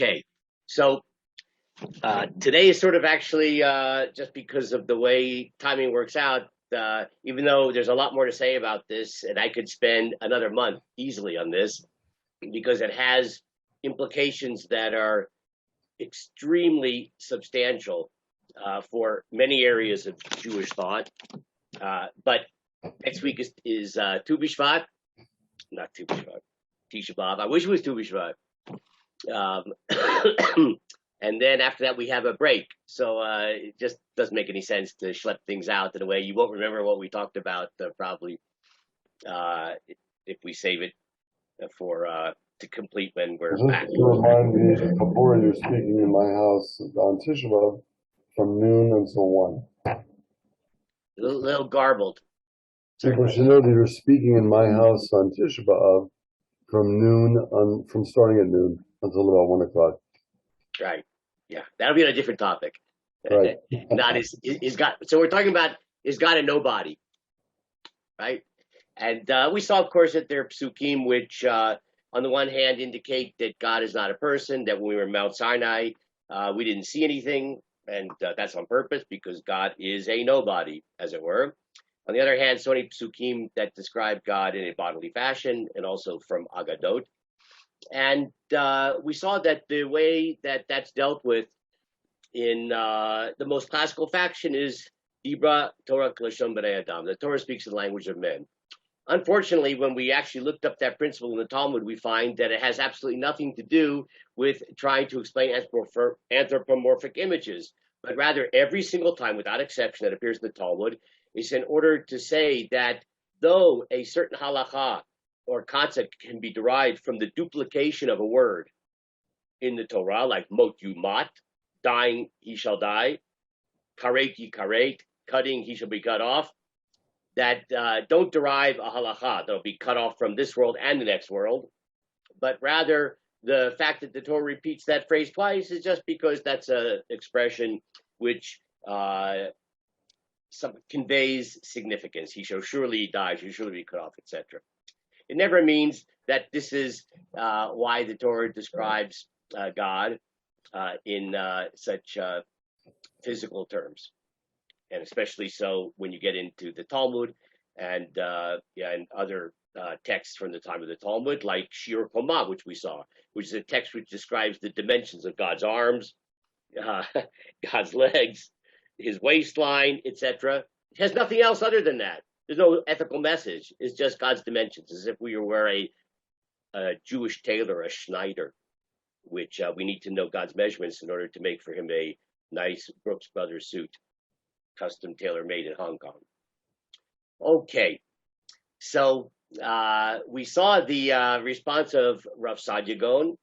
Okay, so today is sort of actually just because of the way timing works out. Even though there's a lot more to say about this, and I could spend another month easily on this because it has implications that are extremely substantial for many areas of Jewish thought. But next week is Tu B'Shvat, not Tu B'Shvat, Tisha B'Av. I wish it was Tu B'Shvat. And then after that, we have a break. So it just doesn't make any sense to schlep things out in a way you won't remember what we talked about probably if we save it for to complete when we're back. Just to remind me, before you're speaking in my house on Tisha B'Av from noon until 1. A little garbled. People should know that you're speaking in my house on Tisha B'Av from starting at noon until about 1 o'clock. Right. Yeah, that'll be on a different topic. Right. Not is God. So we're talking about is God a nobody, right? And we saw, of course, that there are psukim which, on the one hand, indicate that God is not a person. That when we were in Mount Sinai, we didn't see anything, and that's on purpose because God is a nobody, as it were. On the other hand, so many psukim that describe God in a bodily fashion, and also from Agadot. And we saw that the way that that's dealt with in the most classical faction is Dibra Torah Klashon B'nai Adam. The Torah speaks the language of men. Unfortunately, when we actually looked up that principle in the Talmud, we find that it has absolutely nothing to do with trying to explain anthropomorphic images, but rather every single time, without exception, that appears in the Talmud is in order to say that though a certain halacha or concept can be derived from the duplication of a word in the Torah, like mot yumat, dying he shall die, karet ye karet, cutting he shall be cut off, that don't derive a halacha that'll be cut off from this world and the next world, but rather the fact that the Torah repeats that phrase twice is just because that's an expression which conveys significance. He shall surely die, he shall surely be cut off, etc. It never means that this is why the Torah describes God in such physical terms, and especially so when you get into the Talmud and other texts from the time of the Talmud, like Shir Komah, which we saw, which is a text which describes the dimensions of God's arms, God's legs, his waistline, etc. It has nothing else other than that. There's no ethical message. It's just God's dimensions, as if we were a Jewish tailor, a Schneider, which we need to know God's measurements in order to make for him a nice Brooks Brothers suit, custom tailor-made in Hong Kong. Okay, so we saw the response of Rav Saadia Gaon,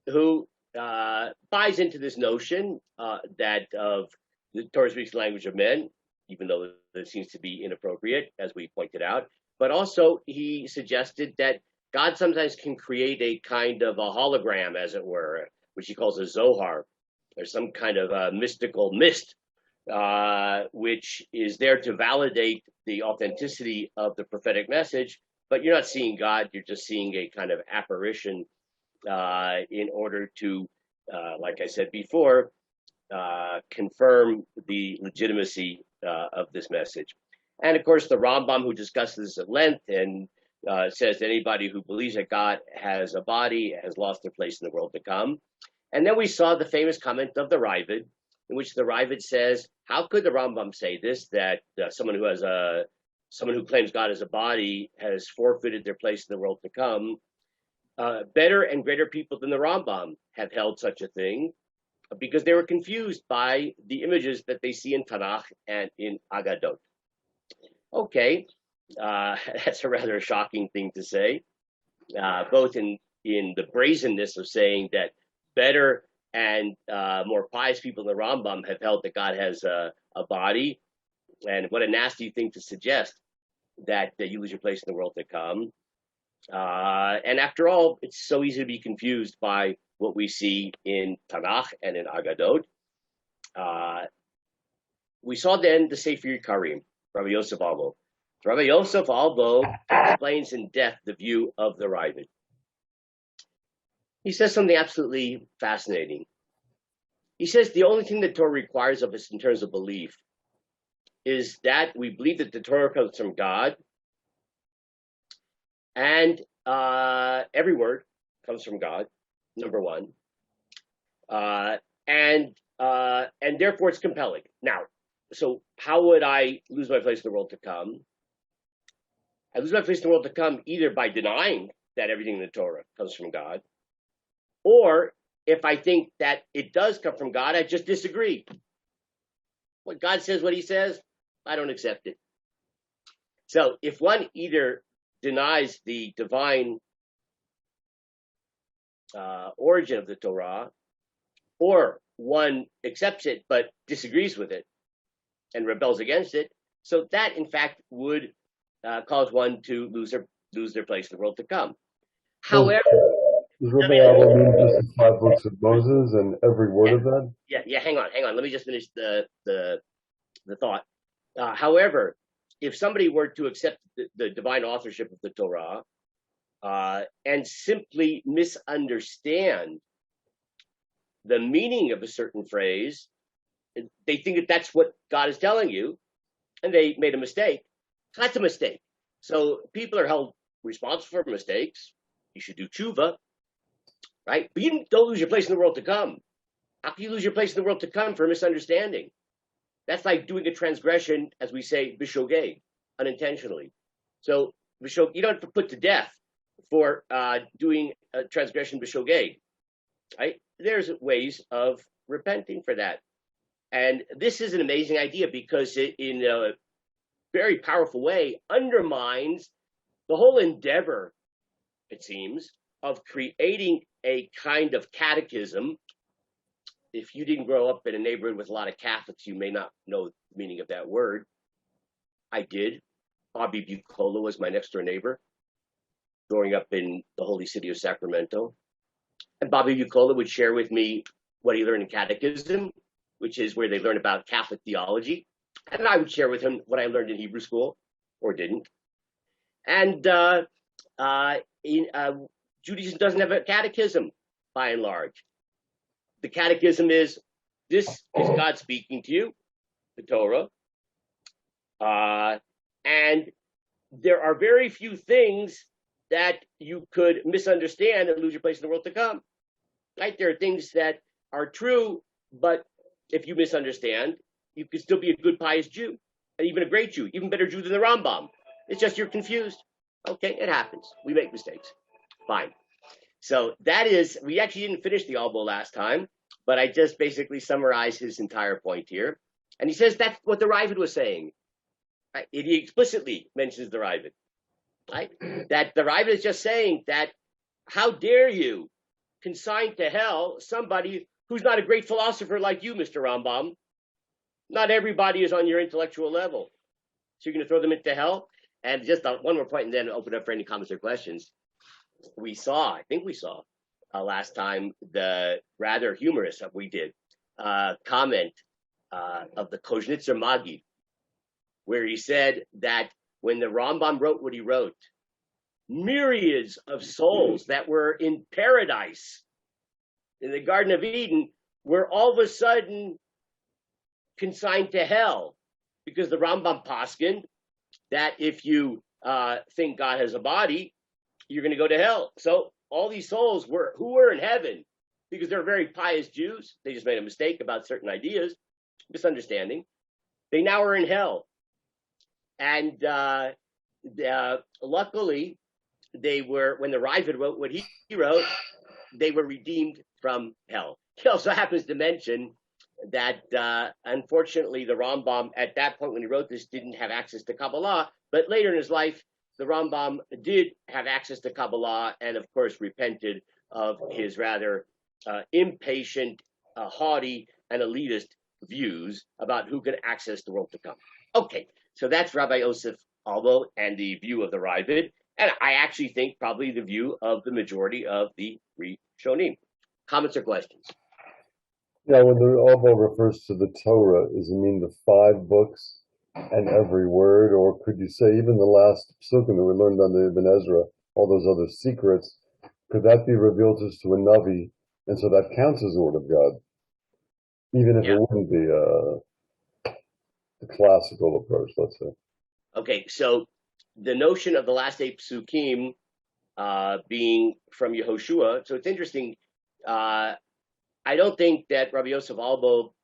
who buys into this notion that of the Torah speaks the language of men, even though it seems to be inappropriate, as we pointed out. But also, he suggested that God sometimes can create a kind of a hologram, as it were, which he calls a Zohar, or some kind of mystical mist, which is there to validate the authenticity of the prophetic message. But you're not seeing God, you're just seeing a kind of apparition in order to, like I said before, confirm the legitimacy of this message. And of course, the Rambam, who discusses this at length and says that anybody who believes that God has a body has lost their place in the world to come. And then we saw the famous comment of the Ravid, in which the Ravid says, how could the Rambam say this, that someone who claims God as a body has forfeited their place in the world to come? Better and greater people than the Rambam have held such a thing, because they were confused by the images that they see in Tanakh and in Agadot. Okay, that's a rather shocking thing to say, both in the brazenness of saying that better and more pious people than the Rambam have held that God has a body, and what a nasty thing to suggest that you lose your place in the world to come. And after all, it's so easy to be confused by what we see in Tanakh and in Agadot. We saw then the Sefer Yikarim, Rabbi Yosef Albo. Rabbi Yosef Albo explains in depth the view of the Ravid. He says something absolutely fascinating. He says the only thing the Torah requires of us in terms of belief is that we believe that the Torah comes from God, and every word comes from God, number one, uh, and therefore it's compelling. Now, so how would I lose my place in the world to come? I lose my place in the world to come either by denying that everything in the Torah comes from God, or if I think that it does come from God, I just disagree. What God says, what he says, I don't accept it. So if one either denies the divine origin of the Torah, or one accepts it but disagrees with it and rebels against it, so that in fact would cause one to lose their place in the world to come. However, does Rabbi Abba mean just the 5 books of Moses and every word of that? Yeah. Hang on. Let me just finish the thought. However, if somebody were to accept the divine authorship of the Torah and simply misunderstand the meaning of a certain phrase, they think that that's what God is telling you, and they made a mistake. That's a mistake. So people are held responsible for mistakes. You should do tshuva, right? But you don't lose your place in the world to come. How can you lose your place in the world to come for a misunderstanding? That's like doing a transgression, as we say, bishogeg, unintentionally. So you don't have to put to death for doing a transgression bishogeg, right? There's ways of repenting for that. And this is an amazing idea because it, in a very powerful way, undermines the whole endeavor, it seems, of creating a kind of catechism. If you didn't grow up in a neighborhood with a lot of Catholics, you may not know the meaning of that word. I did. Bobby Bucola was my next door neighbor growing up in the holy city of Sacramento. And Bobby Bucola would share with me what he learned in catechism, which is where they learn about Catholic theology. And I would share with him what I learned in Hebrew school, or didn't. And Judaism doesn't have a catechism, by and large. The catechism is, this is God speaking to you, the Torah. And there are very few things that you could misunderstand and lose your place in the world to come. Right? There are things that are true, but if you misunderstand, you could still be a good, pious Jew, and even a great Jew, even better Jew than the Rambam. It's just you're confused. Okay, it happens. We make mistakes. Fine. So that is, we actually didn't finish the Albo last time, but I just basically summarized his entire point here. And he says that's what the Ravid was saying. Right? He explicitly mentions the Ravid. Right? That the Ravid is just saying that, how dare you consign to hell somebody who's not a great philosopher like you, Mr. Rambam. Not everybody is on your intellectual level. So you're going to throw them into hell? And just one more point and then open up for any comments or questions. I think we saw last time, the rather humorous, comment of the Koznitzer Magi, where he said that when the Rambam wrote what he wrote, myriads of souls that were in paradise, in the Garden of Eden, were all of a sudden consigned to hell, because the Rambam paskined that if you think God has a body, you're going to go to hell. So all these souls who were in heaven, because they're very pious Jews, they just made a mistake about certain ideas, misunderstanding, they now are in hell. And luckily, they were, when the Ravid wrote what he wrote, they were redeemed from hell. He also happens to mention that unfortunately the Rambam at that point when he wrote this didn't have access to Kabbalah, but later in his life the Rambam did have access to Kabbalah and of course repented of his rather impatient, haughty and elitist views about who could access the world to come. Okay, so that's Rabbi Yosef Albo and the view of the Ravid, and I actually think probably the view of the majority of the Rishonim. Comments or questions? Yeah, when the Albo refers to the Torah, does it mean the 5 books and every word, or could you say even the last psukim that we learned on the Ibn Ezra, all those other secrets, could that be revealed just to a Navi, and so that counts as the word of God, even if Yeah. it wouldn't be the classical approach, let's say? Okay, so the notion of the last 8 psukim being from Yehoshua, so it's interesting. I don't think that Rabbi Yosef Albo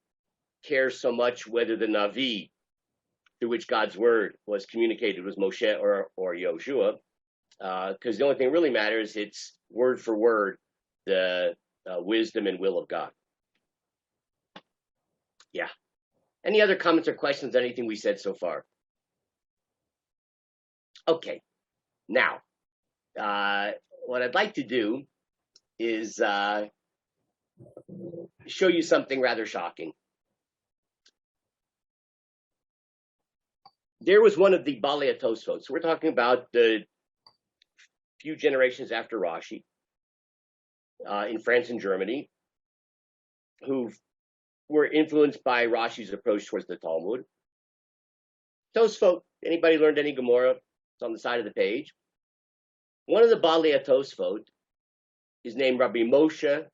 cares so much whether the Navi through which God's word was communicated was Moshe or Yehoshua, because the only thing that really matters, it's word for word, the wisdom and will of God. Yeah. Any other comments or questions on anything we said so far? Okay. Now, what I'd like to do is show you something rather shocking. There was one of the Balei Tosfot. So we're talking about the few generations after Rashi in France and Germany, who were influenced by Rashi's approach towards the Talmud. Tosfot, anybody learned any Gemara? It's on the side of the page. One of the Balei Tosfot is named Rabbi Moshe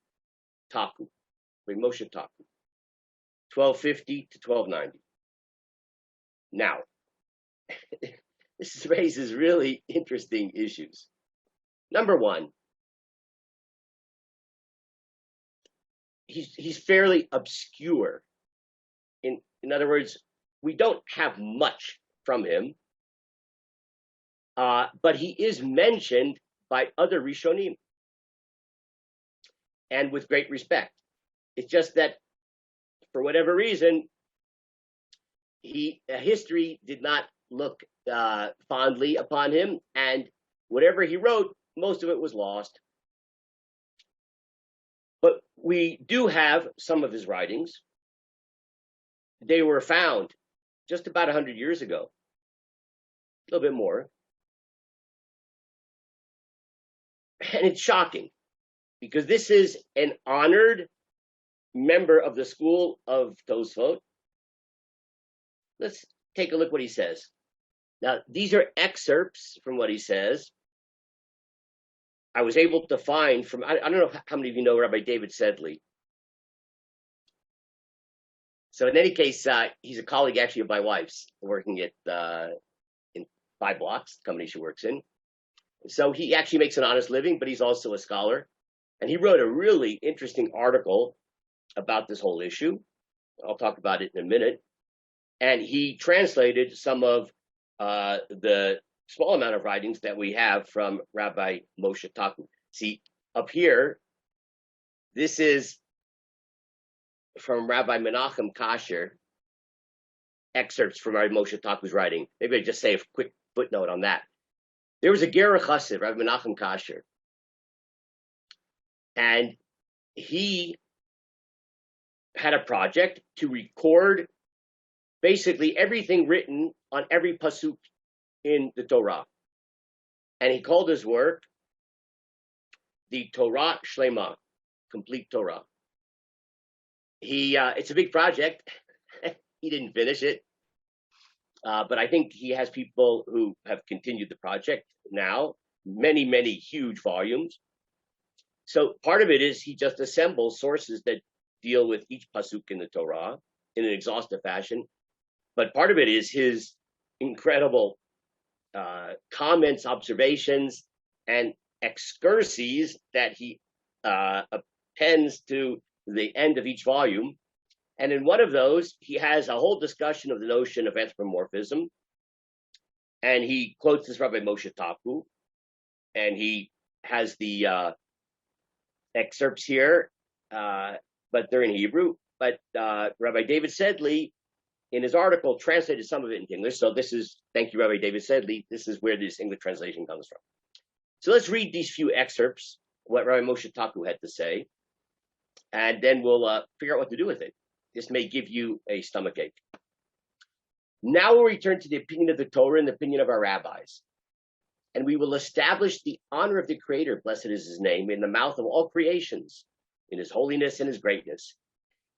Taku. Rabbi Moshe Taku, 1250 to 1290. Now, this raises really interesting issues. Number one, he's fairly obscure. In other words, we don't have much from him, but he is mentioned by other Rishonim, and with great respect. It's just that, for whatever reason, history did not look fondly upon him, and whatever he wrote, most of it was lost. But we do have some of his writings. They were found just about 100 years ago, a little bit more. And it's shocking, because this is an honored member of the school of Tosfot. Let's take a look what he says. Now, these are excerpts from what he says. I was able to find from, I don't know how many of you know Rabbi David Sedley. So in any case, he's a colleague actually of my wife's, working at in 5 Blocks, the company she works in. So he actually makes an honest living, but he's also a scholar. And he wrote a really interesting article about this whole issue. I'll talk about it in a minute. And he translated some of the small amount of writings that we have from Rabbi Moshe Taku. See, up here, this is from Rabbi Menachem Kasher, excerpts from Rabbi Moshe Taku's writing. Maybe I just say a quick footnote on that. There was a Ger Chassid, Rabbi Menachem Kasher, and he had a project to record basically everything written on every pasuk in the Torah. And he called his work the Torah Shlema, complete Torah. It's a big project. He didn't finish it. But I think he has people who have continued the project now, many, many huge volumes. So part of it is he just assembles sources that deal with each pasuk in the Torah in an exhaustive fashion. But part of it is his incredible comments, observations, and excurses that he appends to the end of each volume. And in one of those, he has a whole discussion of the notion of anthropomorphism. And he quotes this Rabbi Moshe Taku. And he has the excerpts here, but they're in Hebrew. But Rabbi David Sedley, in his article, translated some of it into English. So this is, thank you, Rabbi David Sedley. This is where this English translation comes from. So let's read these few excerpts, what Rabbi Moshe Taku had to say, and then we'll figure out what to do with it. This may give you a stomachache. Now we'll return to the opinion of the Torah and the opinion of our rabbis. And we will establish the honor of the Creator, blessed is his name, in the mouth of all creations, in his holiness and his greatness.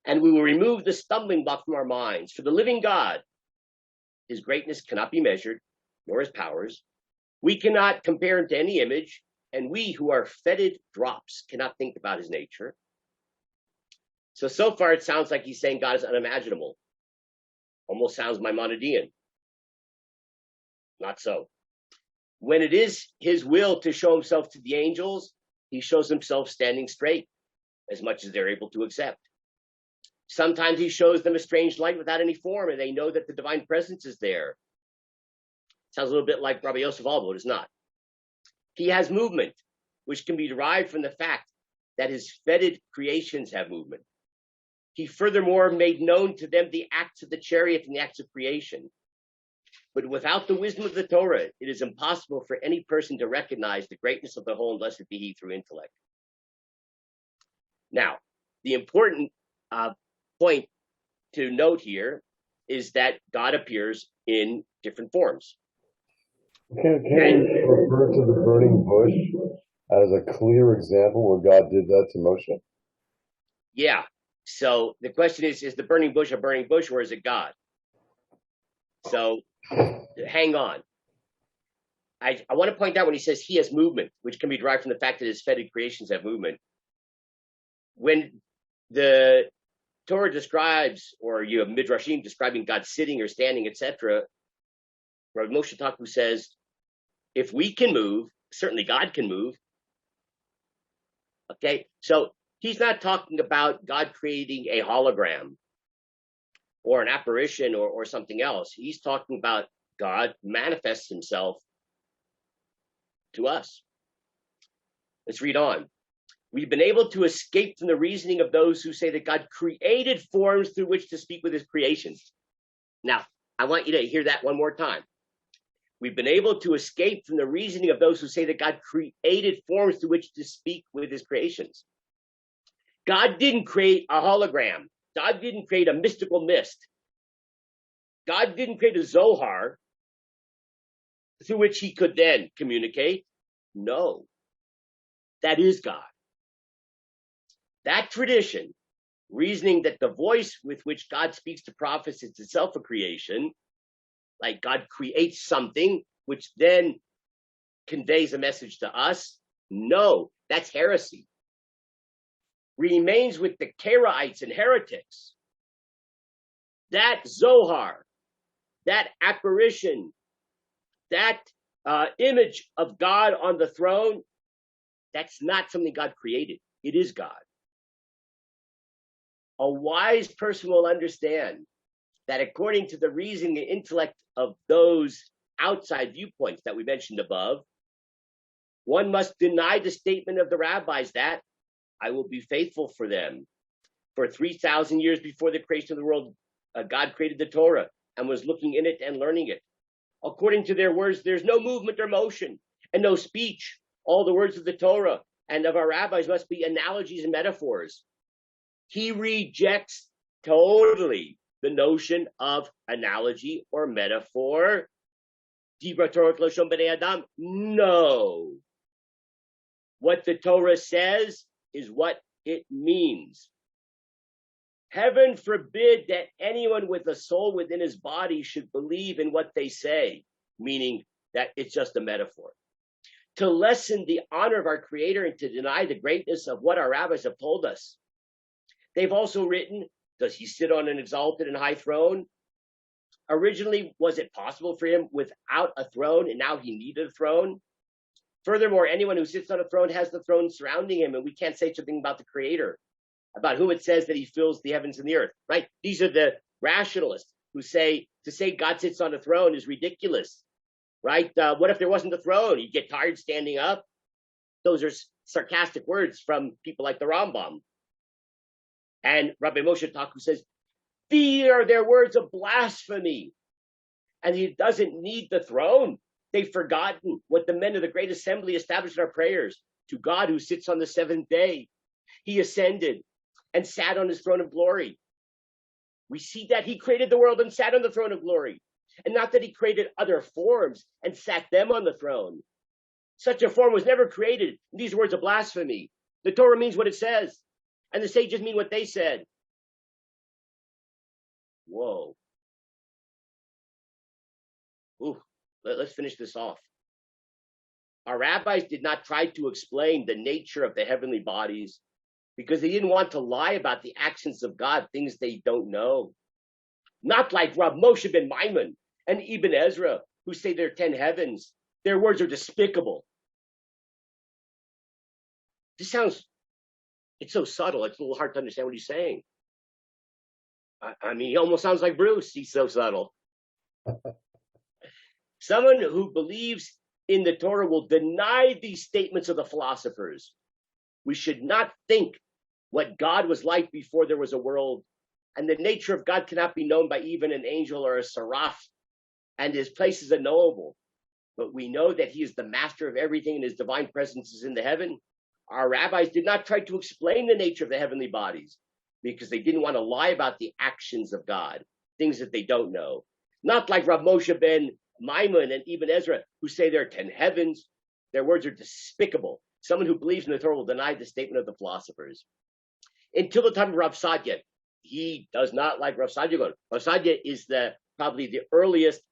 And we will remove the stumbling block from our minds. For the living God, his greatness cannot be measured, nor his powers. We cannot compare him to any image, and we who are fetid drops cannot think about his nature. So far it sounds like he's saying God is unimaginable. Almost sounds Maimonidean. Not so. When it is his will to show himself to the angels, he shows himself standing straight, as much as they're able to accept. Sometimes he shows them a strange light without any form, and they know that the divine presence is there. Sounds a little bit like Rabbi Yosef Albo, it is not. He has movement, which can be derived from the fact that his fetid creations have movement. He furthermore made known to them the acts of the chariot and the acts of creation. But without the wisdom of the Torah, it is impossible for any person to recognize the greatness of the whole unless it be he through intellect. Now, the important point to note here is that God appears in different forms. Can we refer to the burning bush as a clear example where God did that to Moshe? Yeah. So the question is the burning bush a burning bush, or is it God? So hang on. I want to point out when he says he has movement, which can be derived from the fact that his fetid creations have movement. When the Torah describes, or you have Midrashim describing God sitting or standing, etc., Rabbi Moshe Taku says, if we can move, certainly God can move. Okay, so he's not talking about God creating a hologram or an apparition or something else. He's talking about God manifests himself to us. Let's read on. We've been able to escape from the reasoning of those who say that God created forms through which to speak with his creations. Now, I want you to hear that one more time. We've been able to escape from the reasoning of those who say that God created forms through which to speak with his creations. God didn't create a hologram. God didn't create a mystical mist. God didn't create a Zohar through which he could then communicate. No, that is God. That tradition, reasoning that the voice with which God speaks to prophets is itself a creation, like God creates something which then conveys a message to us. No, that's heresy. Remains with the Karaites and heretics. That Zohar, that apparition, that image of God on the throne, that's not something God created. It is God. A wise person will understand that according to the reasoning and intellect of those outside viewpoints that we mentioned above, one must deny the statement of the rabbis that I will be faithful for them. For 3,000 years before the creation of the world, God created the Torah and was looking in it and learning it. According to their words, there's no movement or motion and no speech. All the words of the Torah and of our rabbis must be analogies and metaphors. He rejects totally the notion of analogy or metaphor. Dibra Torah Kloshon B'nei Adam. No. What the Torah says is what it means. Heaven forbid that anyone with a soul within his body should believe in what they say, meaning that it's just a metaphor. To lessen the honor of our Creator and to deny the greatness of what our rabbis have told us. They've also written, does he sit on an exalted and high throne? Originally, was it possible for him without a throne, and now he needed a throne? Furthermore, anyone who sits on a throne has the throne surrounding him, and we can't say something about the Creator, about whom it says that he fills the heavens and the earth, right? These are the rationalists who say, to say God sits on a throne is ridiculous, right? What if there wasn't a throne? You'd get tired standing up. Those are sarcastic words from people like the Rambam. And Rabbi Moshe Taku says, these are their words of blasphemy. And he doesn't need the throne. They've forgotten what the men of the great assembly established in our prayers. To God who sits on the seventh day, he ascended and sat on his throne of glory. We see that he created the world and sat on the throne of glory. And not that he created other forms and sat them on the throne. Such a form was never created. These words of blasphemy. The Torah means what it says. And the sages mean what they said. Whoa. Ooh, let's finish this off. Our rabbis did not try to explain the nature of the heavenly bodies because they didn't want to lie about the actions of God, things they don't know. Not like Rav Moshe ben Maimon and Ibn Ezra, who say there are 10 heavens. Their words are despicable. This sounds, it's so subtle, it's a little hard to understand what he's saying. I mean, he almost sounds like Bruce. He's so subtle. Someone who believes in the Torah will deny these statements of the philosophers. We should not think what God was like before there was a world, and the nature of God cannot be known by even an angel or a seraph, and his place is unknowable. But we know that he is the master of everything, and his divine presence is in the heaven. Our rabbis did not try to explain the nature of the heavenly bodies because they didn't want to lie about the actions of God, things that they don't know. Not like Rav Moshe ben Maimon and Ibn Ezra, who say there are 10 heavens. Their words are despicable. Someone who believes in the Torah will deny the statement of the philosophers. Until the time of Rav Sadia, he does not like Rav Sadia Gaon. Rav Sadia is probably the earliest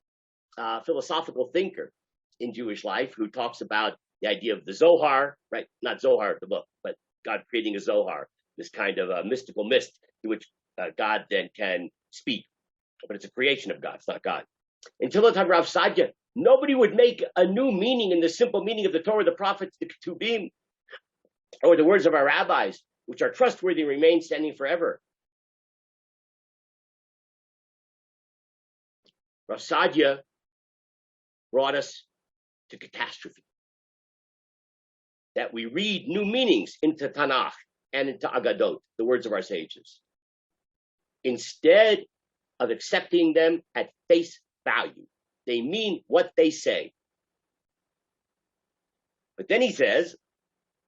philosophical thinker in Jewish life, who talks about the idea of the Zohar, right? Not Zohar, the book, but God creating a Zohar, this kind of mystical mist in which God then can speak. But it's a creation of God, it's not God. Until the time of Rav Sadia, nobody would make a new meaning in the simple meaning of the Torah, the prophets, the Ketuvim, or the words of our rabbis, which are trustworthy and remain standing forever. Rav Sadia brought us to catastrophe. That we read new meanings into Tanakh and into Agadot, the words of our sages, instead of accepting them at face value. They mean what they say. But then he says,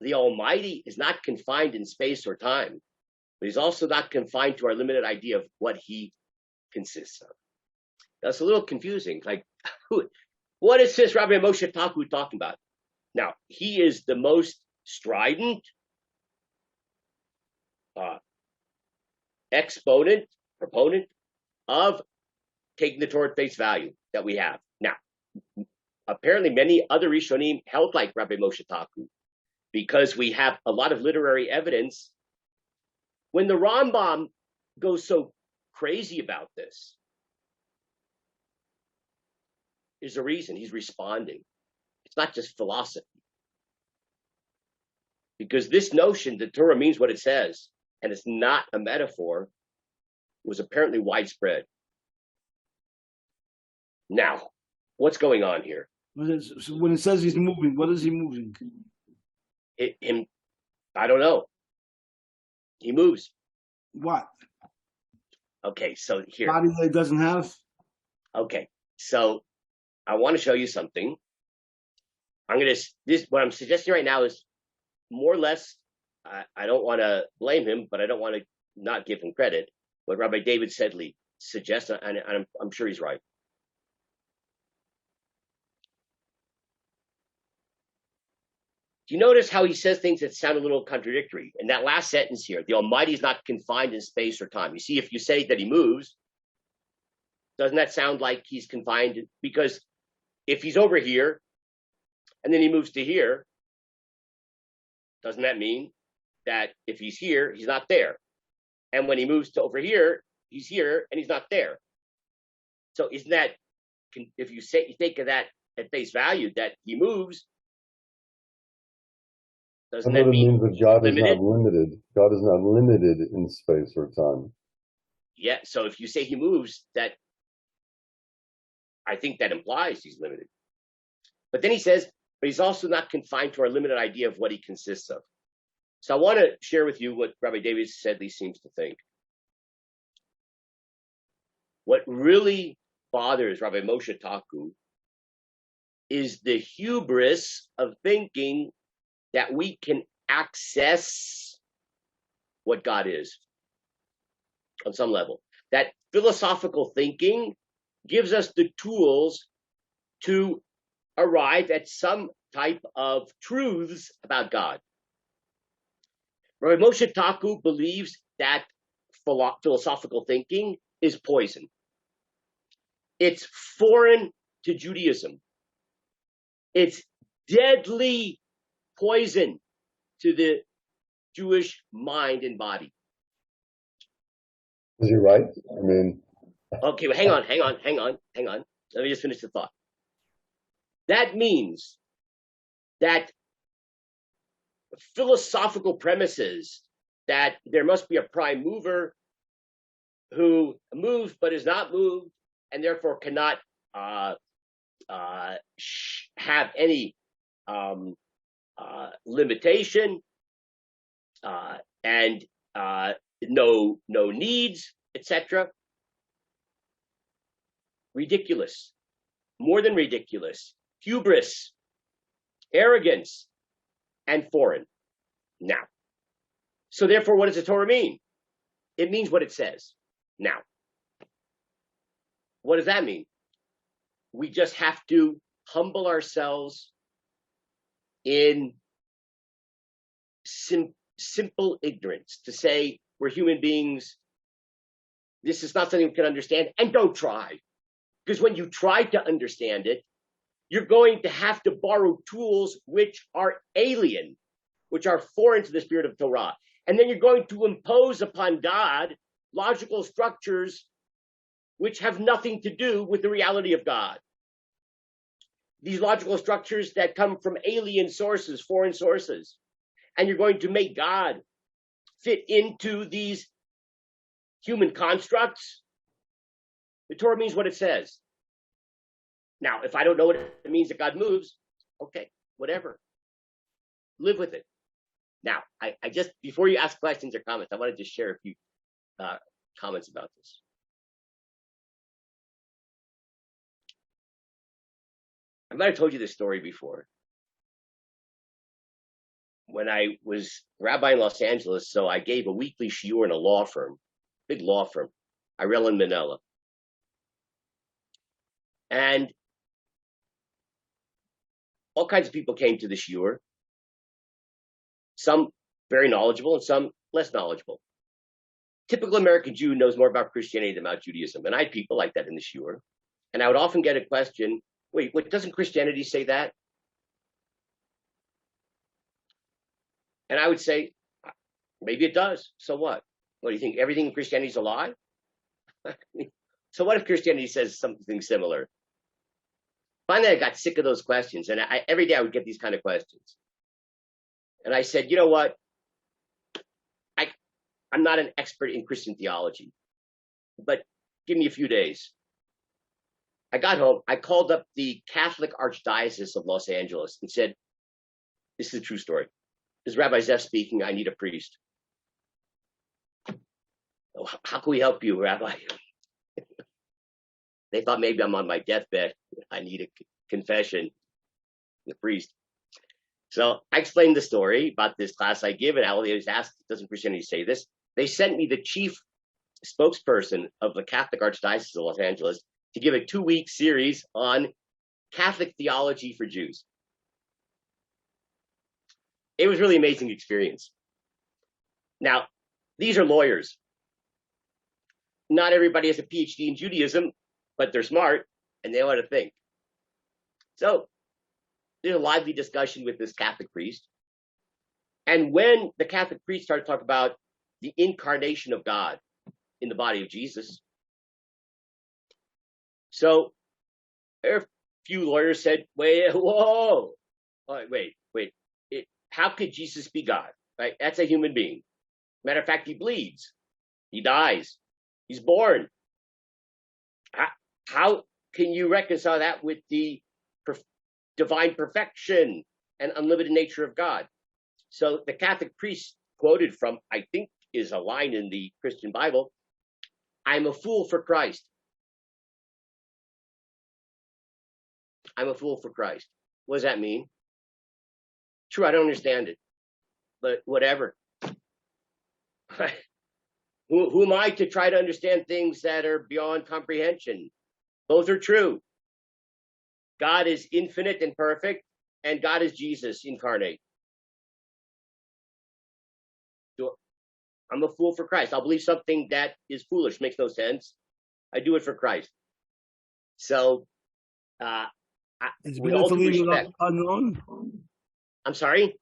the Almighty is not confined in space or time, but he's also not confined to our limited idea of what he consists of. That's a little confusing. Like, what is this Rabbi Moshe Taku talking about? Now, he is the most strident proponent of taking the Torah at face value that we have. Now, apparently many other Rishonim held like Rabbi Moshe Taku because we have a lot of literary evidence. When the Rambam goes so crazy about this, there's a reason. He's responding. It's not just philosophy. Because this notion that Torah means what it says, and it's not a metaphor, was apparently widespread. Now, what's going on here? So when it says he's moving, what is he moving? I don't know. He moves. What? Okay, so here. Body that he doesn't have? Okay, so I want to show you something. What I'm suggesting right now is more or less, I don't want to blame him, but I don't want to not give him credit. What Rabbi David Sedley suggests, and I'm sure he's right. Do you notice how he says things that sound a little contradictory? In that last sentence here, the Almighty is not confined in space or time. You see, if you say that he moves, doesn't that sound like he's confined? Because if he's over here, and then he moves to here, doesn't that mean that if he's here, he's not there? And when he moves to over here, he's here and he's not there. So isn't that, if you think of that at face value, that he moves, doesn't that mean that God is not limited? God is not limited in space or time. Yeah, so if you say he moves, that I think that implies he's limited. But then he says, but he's also not confined to our limited idea of what he consists of. So I want to share with you what Rabbi David Sedley seems to think. What really bothers Rabbi Moshe Taku is the hubris of thinking that we can access what God is on some level. That philosophical thinking gives us the tools to arrive at some type of truths about God. Rabbi Moshe Taku believes that philosophical thinking is poison. It's foreign to Judaism. It's deadly poison to the Jewish mind and body. Is he right? I mean, Okay, well, hang on. Let me just finish the thought. That means that philosophical premises that there must be a prime mover who moves but is not moved and therefore cannot have any limitation and no needs, etc. Ridiculous, more than ridiculous, hubris, arrogance, and foreign. Now, so therefore, what does the Torah mean? It means what it says. Now, what does that mean? We just have to humble ourselves in simple ignorance to say we're human beings. This is not something we can understand, and don't try. Because when you try to understand it, you're going to have to borrow tools which are alien, which are foreign to the spirit of Torah. And then you're going to impose upon God logical structures which have nothing to do with the reality of God. These logical structures that come from alien sources, foreign sources. And you're going to make God fit into these human constructs. The Torah means what it says. Now, if I don't know what it means that God moves, okay, whatever. Live with it. Now, I just, before you ask questions or comments, I want to just share a few comments about this. I might have told you this story before. When I was rabbi in Los Angeles, so I gave a weekly shiur in a law firm, big law firm, Irel and Manella. And all kinds of people came to the shiur, some very knowledgeable and some less knowledgeable. Typical American Jew knows more about Christianity than about Judaism. And I had people like that in the shiur. And I would often get a question, wait, what, doesn't Christianity say that? And I would say, maybe it does. So what? What do you think? Everything in Christianity is a lie? So what if Christianity says something similar? Finally, I got sick of those questions. And every day I would get these kind of questions. And I said, you know what? I'm not an expert in Christian theology, but give me a few days. I got home. I called up the Catholic Archdiocese of Los Angeles and said, this is a true story. This is Rabbi Zeff speaking. I need a priest. Oh, how can we help you, Rabbi? They thought maybe I'm on my deathbed. I need a confession. The priest. So I explained the story about this class I give, and I was asked, doesn't Christianity say this? They sent me the chief spokesperson of the Catholic Archdiocese of Los Angeles to give a 2-week series on Catholic theology for Jews. It was really amazing experience. Now, these are lawyers. Not everybody has a PhD in Judaism, but they're smart and they know how to think. So there's a lively discussion with this Catholic priest. And when the Catholic priest started to talk about the incarnation of God in the body of Jesus, so a few lawyers said, wait, whoa, wait. How could Jesus be God? Right? That's a human being. Matter of fact, he bleeds. He dies. He's born. How can you reconcile that with the divine perfection and unlimited nature of God? So the Catholic priest quoted from, I think, is a line in the Christian Bible, I'm a fool for Christ. I'm a fool for Christ. What does that mean? True, I don't understand it, but whatever. Who am I to try to understand things that are beyond comprehension? Both are true. God is infinite and perfect, and God is Jesus incarnate. So I'm a fool for Christ. I'll believe something that is foolish, makes no sense. I do it for Christ. So It's with better all to due leave it respect, unknown. I'm sorry.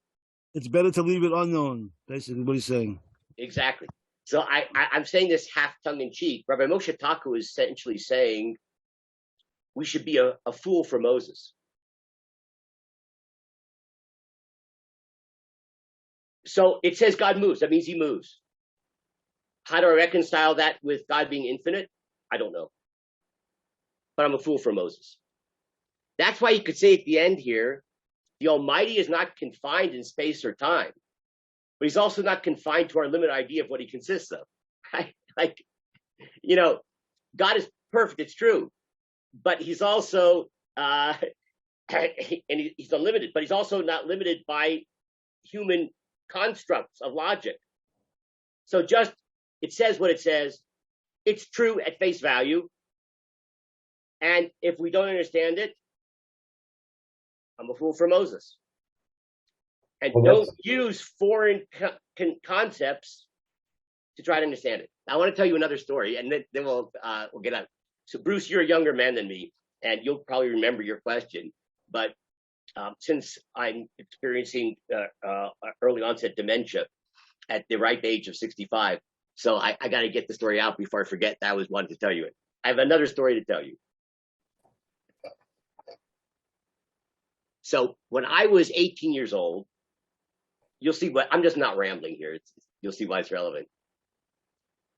It's better to leave it unknown. Basically, what he's saying. Exactly. So I'm saying this half tongue in cheek. Rabbi Moshe Taku is essentially saying we should be a fool for Moses. So it says God moves. That means he moves. How do I reconcile that with God being infinite? I don't know. But I'm a fool for Moses. That's why you could say at the end here, the Almighty is not confined in space or time, but he's also not confined to our limited idea of what he consists of. Right? Like, God is perfect, it's true, but he's also, and he's unlimited, but he's also not limited by human constructs of logic. So it says what it says. It's true at face value. And if we don't understand it, I'm a fool for Moses. And don't use foreign concepts to try to understand it. I want to tell you another story, and then we'll get out. So, Bruce, you're a younger man than me, and you'll probably remember your question. But since I'm experiencing early onset dementia at the ripe age of 65, so I got to get the story out before I forget that I was wanting to tell you it. I have another story to tell you. So when I was 18 years old, you'll see what, I'm just not rambling here. You'll see why it's relevant.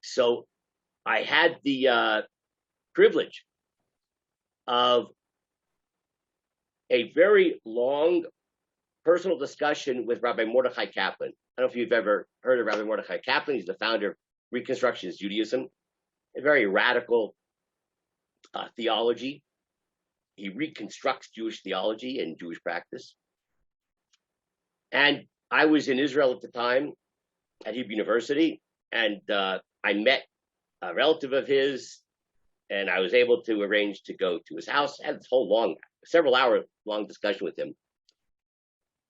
So I had the privilege of a very long personal discussion with Rabbi Mordechai Kaplan. I don't know if you've ever heard of Rabbi Mordechai Kaplan. He's the founder of Reconstructionist Judaism, a very radical theology. He reconstructs Jewish theology and Jewish practice. And I was in Israel at the time at Hebrew University, and I met a relative of his, and I was able to arrange to go to his house. I had this whole several hour long discussion with him.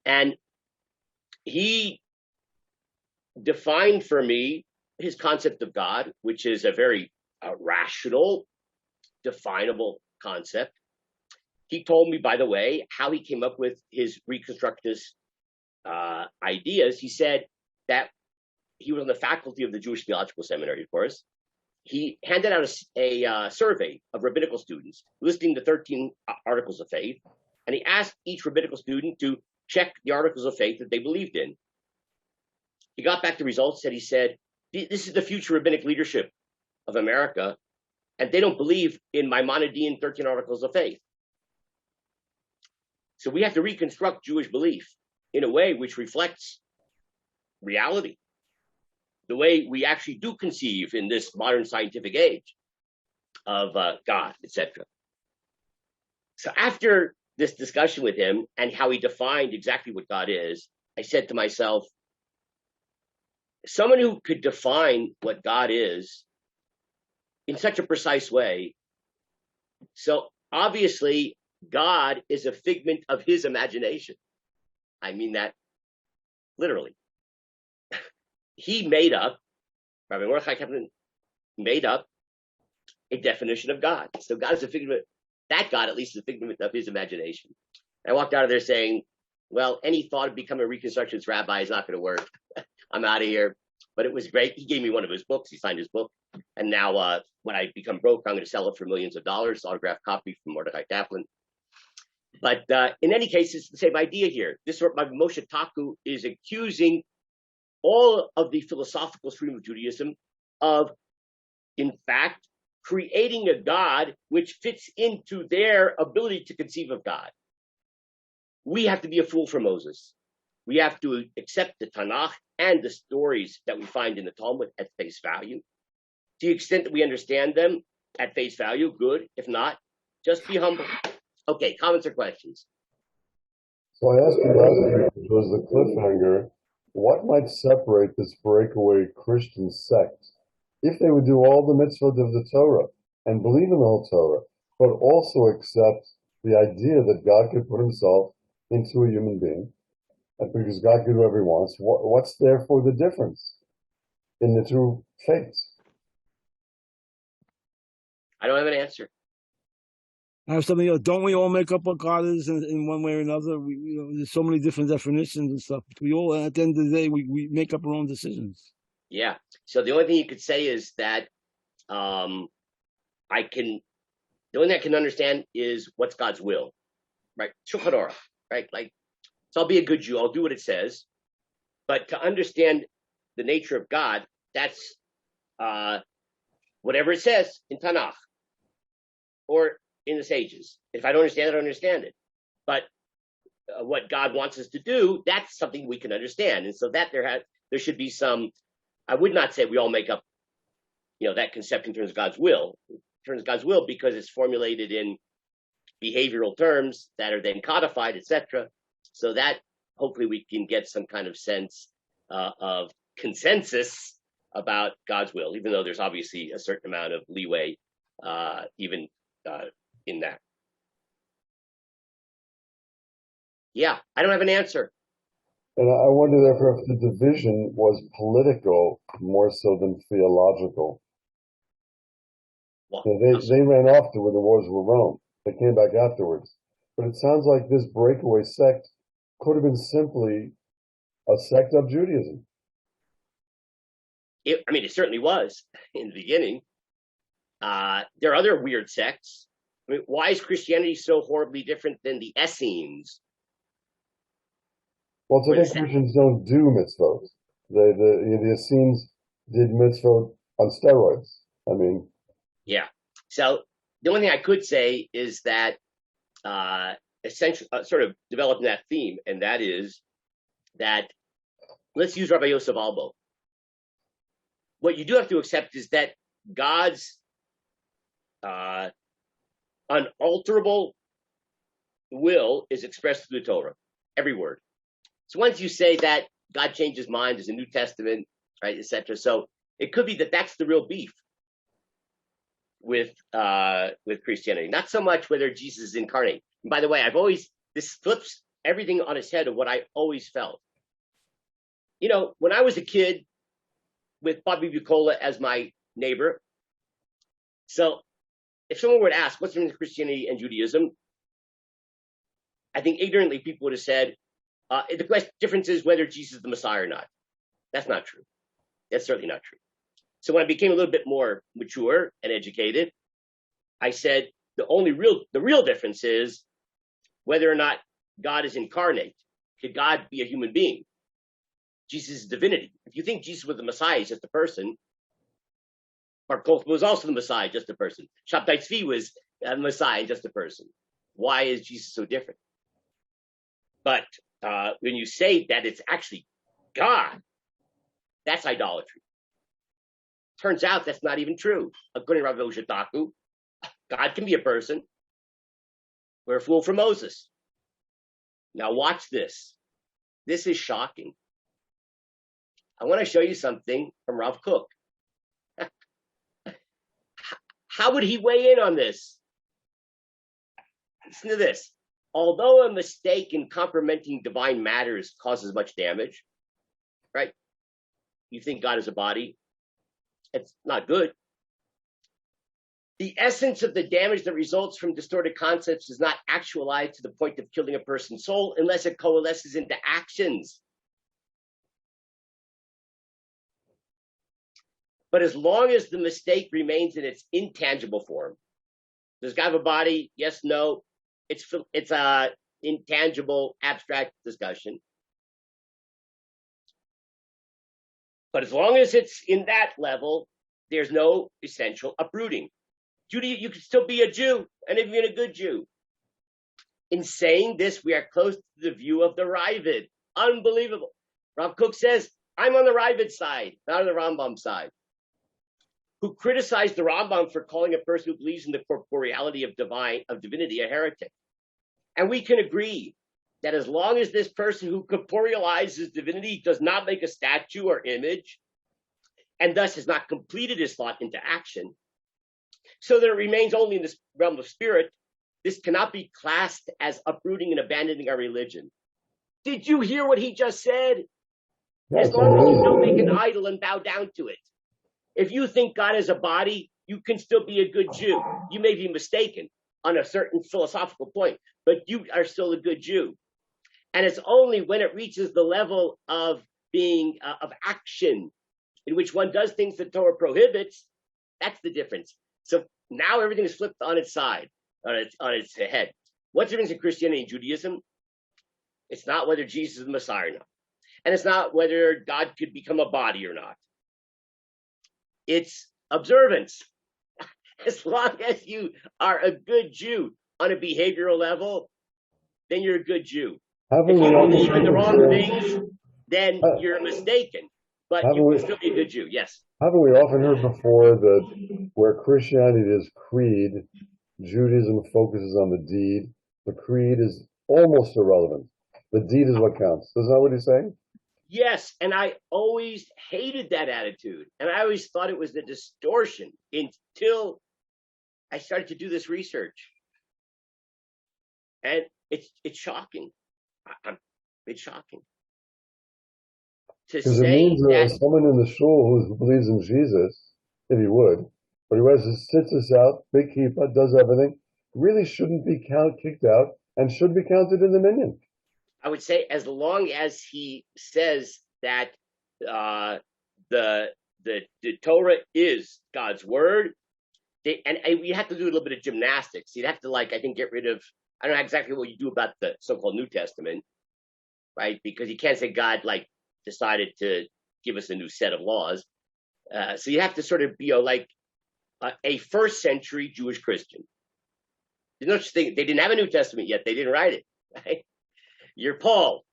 And he defined for me his concept of God, which is a very rational, definable concept. He told me, by the way, how he came up with his Reconstructist ideas. He said that he was on the faculty of the Jewish Theological Seminary, of course. He handed out a survey of rabbinical students listing the 13 articles of faith, and he asked each rabbinical student to check the articles of faith that they believed in. He got back the results and he said, this is the future rabbinic leadership of America, and they don't believe in Maimonidean 13 articles of faith. So we have to reconstruct Jewish belief in a way which reflects reality, the way we actually do conceive in this modern scientific age of God, etc. So after this discussion with him and how he defined exactly what God is, I said to myself, someone who could define what God is in such a precise way, so obviously God is a figment of his imagination. I mean that literally. He made up, Rabbi Mordechai Kaplan made up a definition of God. So God is a figment, that God at least is a figment of his imagination. And I walked out of there saying, well, any thought of becoming a Reconstructionist rabbi is not going to work. I'm out of here. But it was great. He gave me one of his books. He signed his book. And now when I become broke, I'm going to sell it for millions of dollars, autographed copy from Mordechai Kaplan. But in any case, it's the same idea here. This is what Moshe Taku is accusing all of the philosophical stream of Judaism of, in fact, creating a God which fits into their ability to conceive of God. We have to be a fool for Moses. We have to accept the Tanakh and the stories that we find in the Talmud at face value. To the extent that we understand them at face value, good. If not, just be humble. Okay, comments or questions? So I asked you last week, which was the cliffhanger, what might separate this breakaway Christian sect if they would do all the mitzvot of the Torah and believe in the whole Torah, but also accept the idea that God could put himself into a human being, and because God can do whatever he wants, what's therefore the difference in the two faiths? I don't have an answer. I have something else. Don't we all make up what God is in one way or another? There's so many different definitions and stuff. We all, at the end of the day, we make up our own decisions. Yeah. So the only thing you could say is that the only thing I can understand is what's God's will, right? Shulchan Aruch, right? Like, so I'll be a good Jew. I'll do what it says. But to understand the nature of God, that's whatever it says in Tanakh or in the sages. If I don't understand it, I don't understand it. But what God wants us to do, that's something we can understand. And so that there should be some, I would not say we all make up, that concept in terms of God's will. In terms of God's will, because it's formulated in behavioral terms that are then codified, etc. So that hopefully we can get some kind of sense of consensus about God's will, even though there's obviously a certain amount of leeway even in that. Yeah, I don't have an answer. And I wonder, therefore, if the division was political more so than theological. Well, they ran off to when the wars were Rome. They came back afterwards. But it sounds like this breakaway sect could have been simply a sect of Judaism. It certainly was in the beginning. There are other weird sects. Why is Christianity so horribly different than the Essenes? Well, today Christians don't do mitzvot. The Essenes did mitzvot on steroids. Yeah. So the only thing I could say is that essentially sort of developing that theme, and that is that let's use Rabbi Yosef Albo. What you do have to accept is that God's unalterable will is expressed through the Torah, every word. So once you say that God changed his mind, there's a New Testament, right, etc. So it could be that that's the real beef with Christianity, not so much whether Jesus is incarnate. And by the way, this flips everything on its head of what I always felt. When I was a kid with Bobby Bucola as my neighbor, so if someone were to ask what's the difference between Christianity and Judaism, I think ignorantly people would have said, the difference is whether Jesus is the Messiah or not. That's not true. That's certainly not true. So when I became a little bit more mature and educated, I said the real difference is whether or not God is incarnate. Could God be a human being? Jesus is divinity. If you think Jesus was the Messiah, he's just a person. Bar Kokhba was also the Messiah, just a person. Shabtai Tzvi was the Messiah, just a person. Why is Jesus so different? But when you say that it's actually God, that's idolatry. Turns out that's not even true. According to Rav Moshe Taku, God can be a person. We're a fool for Moses. Now watch this. This is shocking. I want to show you something from Rav Kook. How would he weigh in on this? Listen to this. Although a mistake in complimenting divine matters causes much damage, right? You think God is a body. It's not good. The essence of the damage that results from distorted concepts is not actualized to the point of killing a person's soul unless it coalesces into actions. But as long as the mistake remains in its intangible form, does God have a body? Yes, no. It's a intangible, abstract discussion. But as long as it's in that level, there's no essential uprooting. You can still be a Jew, and even a good Jew. In saying this, we are close to the view of the Ravid. Unbelievable. Rav Kook says, I'm on the Ravid side, not on the Rambam side. Who criticized the Rambam for calling a person who believes in the corporeality of divinity a heretic. And we can agree that as long as this person who corporealizes divinity does not make a statue or image, and thus has not completed his thought into action, so that it remains only in this realm of spirit, this cannot be classed as uprooting and abandoning our religion. Did you hear what he just said? As long as you don't make an idol and bow down to it. If you think God is a body, you can still be a good Jew. You may be mistaken. on a certain philosophical point, but you are still a good Jew. And it's only when it reaches the level of being of action, in which one does things the Torah prohibits, that's the difference. So now everything is flipped on its side, on its head. What's the difference in Christianity and Judaism? It's not whether Jesus is the Messiah or not. And it's not whether God could become a body or not. It's observance. As long as you are a good Jew on a behavioral level, then you're a good Jew. If you believe in the wrong things, then you're mistaken. But you can still be a good Jew, yes. Haven't we often heard before that where Christianity is creed, Judaism focuses on the deed? The creed is almost irrelevant. The deed is what counts. Isn't that what he's saying? Yes, and I always hated that attitude. And I always thought it was a distortion until I started to do this research. And it's shocking. It's shocking. Because it means that someone in the shul who believes in Jesus, if he would, but who sits us out, big kippah, does everything, really shouldn't be kicked out and should be counted in the minyan. I would say as long as he says that the Torah is God's word, and we have to do a little bit of gymnastics. You'd have to, I think, get rid of, I don't know exactly what you do about the so-called New Testament, right? Because you can't say God, decided to give us a new set of laws. So you have to sort of be a first century Jewish Christian. There's no such thing. They didn't have a New Testament yet. They didn't write it, right? You're Paul,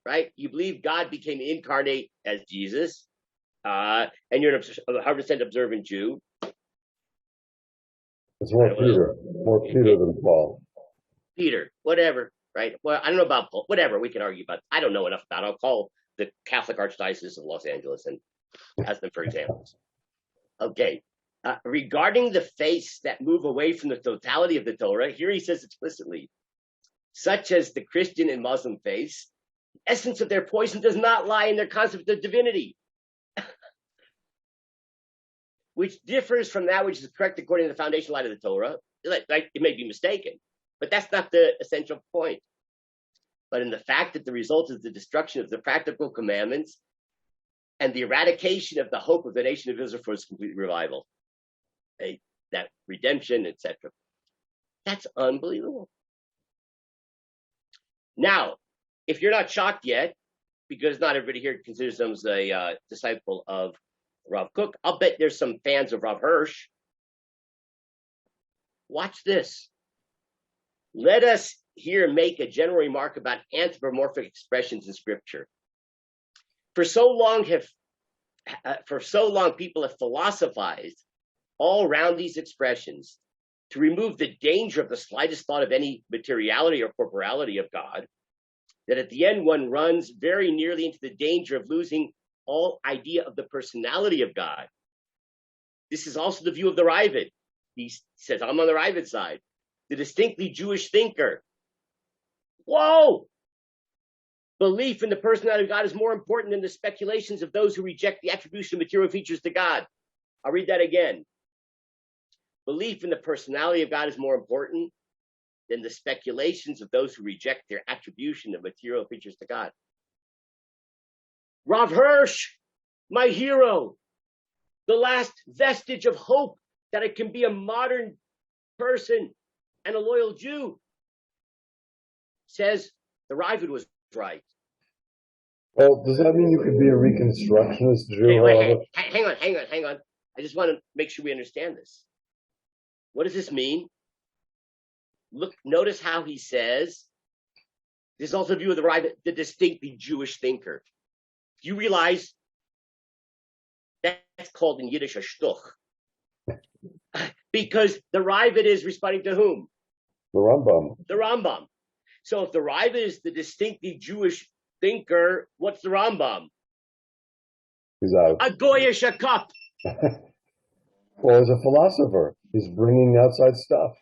right? You believe God became incarnate as Jesus, and you're a 100% observant Jew. It's more Peter than Paul. Peter, whatever, right? Well, I don't know about Paul. Whatever, we can argue about. I don't know enough about it. I'll call the Catholic Archdiocese of Los Angeles and ask them for examples. Okay. Regarding the faiths that move away from the totality of the Torah, here he says explicitly, such as the Christian and Muslim faiths, the essence of their poison does not lie in their concept of divinity, which differs from that which is correct according to the foundational light of the Torah. It may be mistaken, but that's not the essential point. But in the fact that the result is the destruction of the practical commandments and the eradication of the hope of the nation of Israel for its complete revival, that redemption, etc. That's unbelievable. Now, if you're not shocked yet, because not everybody here considers him a disciple of Rav Kook, I'll bet there's some fans of Rav Hirsch. Watch this. Let us here make a general remark about anthropomorphic expressions in Scripture. For so long people have philosophized all around these expressions to remove the danger of the slightest thought of any materiality or corporality of God, that at the end one runs very nearly into the danger of losing all idea of the personality of God. This is also the view of the Ravid. He says, I'm on the Ravid side, the distinctly Jewish thinker. Whoa! Belief in the personality of God is more important than the speculations of those who reject the attribution of material features to God. I'll read that again. Belief in the personality of God is more important than the speculations of those who reject their attribution of material features to God. Rav Hirsch, my hero, the last vestige of hope that I can be a modern person and a loyal Jew, says the Ravid was right. Well, does that mean you could be a Reconstructionist Jew? Hang on. I just want to make sure we understand this. What does this mean? Look, notice how he says, there's also a view of the Ravid, the distinctly Jewish thinker. You realize that's called in Yiddish a shtuch. Because the Ravid is responding to whom? The Rambam. The Rambam. So if the Ravid is the distinctly Jewish thinker, what's the Rambam? He's out. A goyish a cup. Well, as a philosopher, he's bringing outside stuff.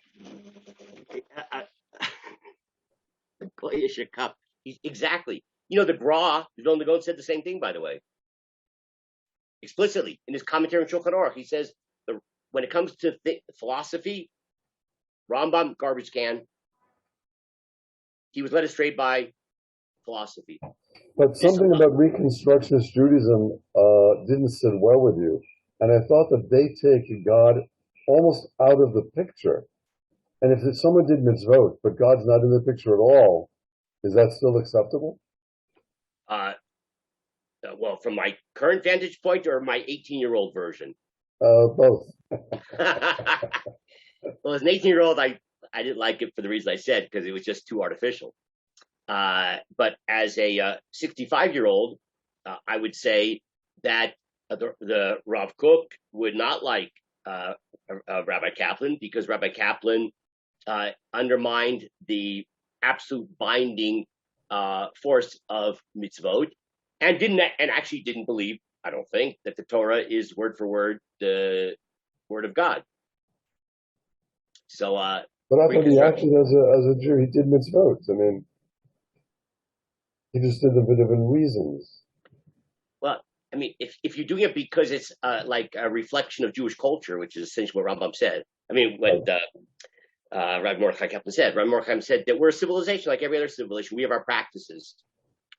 A goyish a cup. Exactly. You know, the Gra, the Vilna Gaon, said the same thing, by the way. Explicitly, in his commentary on Shulchan Aruch, he says, when it comes to philosophy, Rambam, garbage can. He was led astray by philosophy. But something about Reconstructionist Judaism didn't sit well with you. And I thought that they take God almost out of the picture. And if someone did mitzvot, but God's not in the picture at all, is that still acceptable? Well, from my current vantage point or my 18-year-old version? Both. Well, as an 18-year-old, I didn't like it for the reason I said, because it was just too artificial. But as a 65-year-old, I would say that the Rav Kook would not like Rabbi Kaplan, because Rabbi Kaplan undermined the absolute binding force of mitzvot, and actually didn't believe, I don't think, that the Torah is word for word the word of God. So, but I thought he acted as a Jew. He did mitzvot. I mean, he just did a bit of reasons. Well, I mean, if you're doing it because it's like a reflection of Jewish culture, which is essentially what Rambam said. I mean, what Rabbi Mordechai Kaplan said. Rabbi Mordechai said that we're a civilization like every other civilization. We have our practices,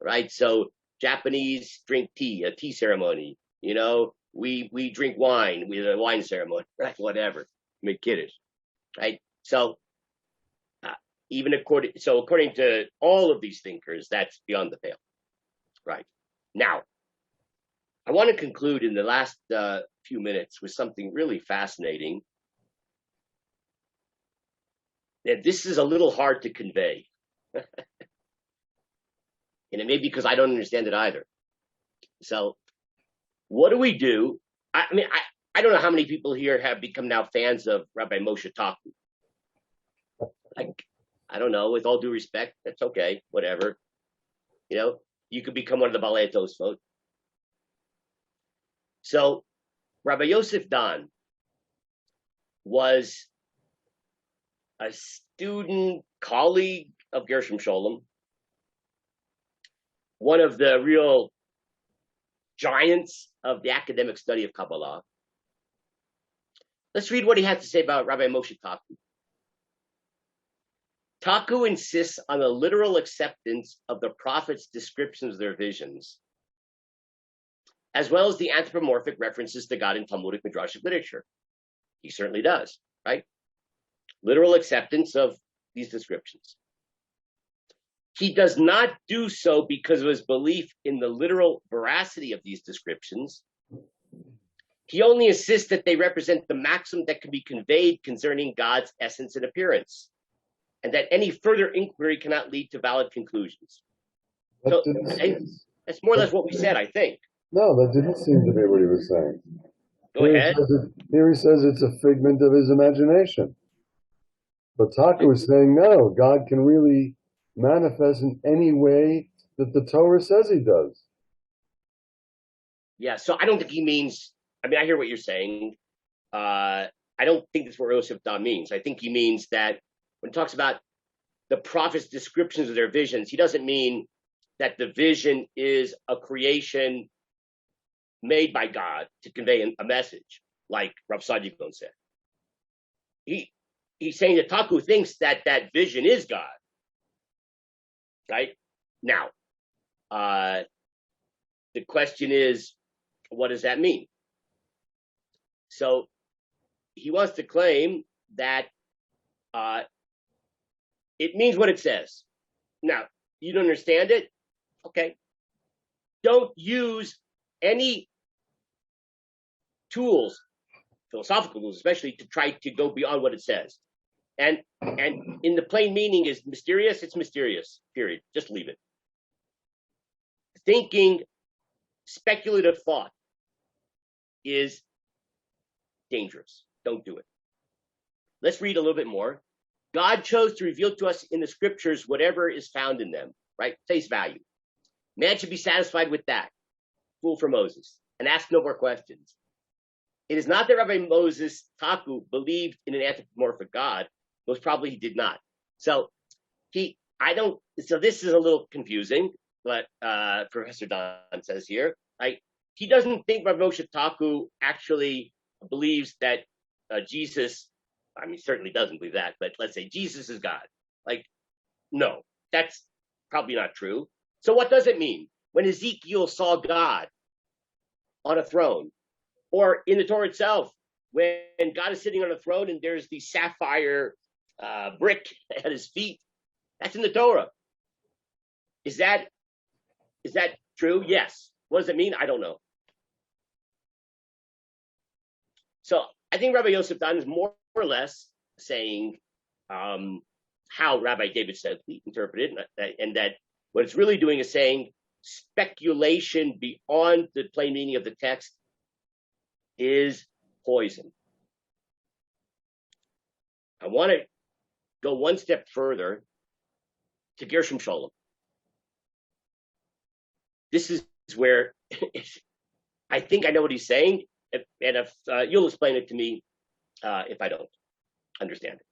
right? So Japanese drink tea, a tea ceremony. You know, we drink wine, we have a wine ceremony, right? Whatever, make kiddush, right? So according to all of these thinkers, that's beyond the pale, right? Now, I want to conclude in the last few minutes with something really fascinating. That this is a little hard to convey, and it may be because I don't understand it either. So, what do we do? I mean, I don't know how many people here have become now fans of Rabbi Moshe Taku. I don't know. With all due respect, that's okay. Whatever. You know, you could become one of the Balei Tosfot. So, Rabbi Yosef Dan was a student, colleague of Gershom Scholem, one of the real giants of the academic study of Kabbalah. Let's read what he had to say about Rabbi Moshe Taku. Taku insists on a literal acceptance of the prophets' descriptions of their visions, as well as the anthropomorphic references to God in Talmudic Midrashic literature. He certainly does, right? Literal acceptance of these descriptions. He does not do so because of his belief in the literal veracity of these descriptions. He only insists that they represent the maximum that can be conveyed concerning God's essence and appearance, and that any further inquiry cannot lead to valid conclusions. So that's more or less what we said, I think. No, that didn't seem to be what he was saying. Go ahead. Here he says it's a figment of his imagination. But Taku is saying, no, God can really manifest in any way that the Torah says he does. Yeah, so I don't think he means, I mean, I hear what you're saying. I don't think that's what Yosef Dan means. I think he means that when he talks about the prophets' descriptions of their visions, he doesn't mean that the vision is a creation made by God to convey a message, like Rav Saadia Gaon said. He's saying that Taku thinks that that vision is God, right? Now, the question is, what does that mean? So he wants to claim that it means what it says. Now, you don't understand it? Okay. Don't use any tools, philosophical tools especially, to try to go beyond what it says. And in the plain meaning is mysterious, it's mysterious, period. Just leave it. Thinking, speculative thought is dangerous. Don't do it. Let's read a little bit more. God chose to reveal to us in the scriptures whatever is found in them, right? Face value. Man should be satisfied with that. Fool for Moses, and ask no more questions. It is not that Rabbi Moses Taku believed in an anthropomorphic God. Most probably he did not. So this is a little confusing, but Professor Don says here, right? He doesn't think Rabbi Moshe Taku actually believes that Jesus I mean, certainly doesn't believe that, but let's say Jesus is God. Like, no, that's probably not true. So what does it mean when Ezekiel saw God on a throne, or in the Torah itself, when God is sitting on a throne and there's the sapphire brick at his feet? That's in the Torah. Is that true? Yes. What does it mean? I don't know. So I think Rabbi Yosef Dan is more or less saying how Rabbi David Sedley interpreted it, and that what it's really doing is saying speculation beyond the plain meaning of the text is poison. I want to go one step further to Gershom Scholem. This is where I think I know what he's saying, and if you'll explain it to me if I don't understand it.